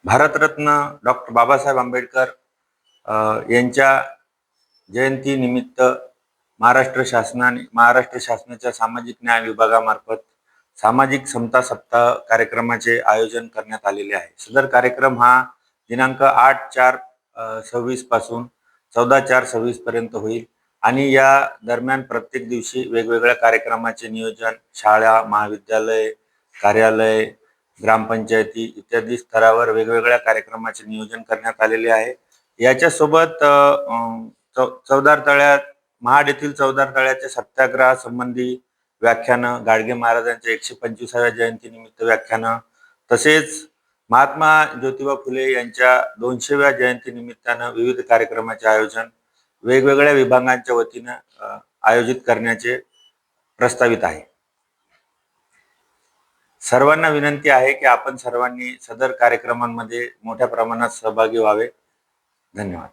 Bharat Ratna doctor Babasaheb Ambedkar यांच्या जयंतीनिमित्त महाराष्ट्र शासनाच्या सामाजिक न्याय विभागामार्फत सामाजिक समता सप्ताह कार्यक्रमाचे आयोजन करण्यात आलेले आहे। सदर कार्यक्रम हा दिनांक 8/4/26 पासून 14/4/26 पर्यंत होईल आणि या दरम्यान प्रत्येक दिवशी वेगवेगळ्या कार्यक्रमाचे नियोजन शाळा, महाविद्यालय, कार्यालय, ग्रामपंचायती इत्यादी स्तरावर वेगवेगळ्या कार्यक्रमाचे नियोजन करण्यात आलेले आहे। याच्यासोबत चौदार तळ्यात महाड येथील चौदार तळ्याच्या सत्याग्रहासंबंधी व्याख्यानं, गाडगे महाराजांच्या 125व्या जयंतीनिमित्त व्याख्यानं, तसेच महात्मा ज्योतिबा फुले यांच्या 200व्या जयंतीनिमित्तानं विविध कार्यक्रमाचे आयोजन वेगवेगळ्या विभागांच्या वतीनं आयोजित करण्याचे प्रस्तावित आहे। सर्वांना विनंती आहे की आपण सर्वांनी सदर कार्यक्रमांमध्ये मोठ्या प्रमाणात सहभागी व्हावे। धन्यवाद।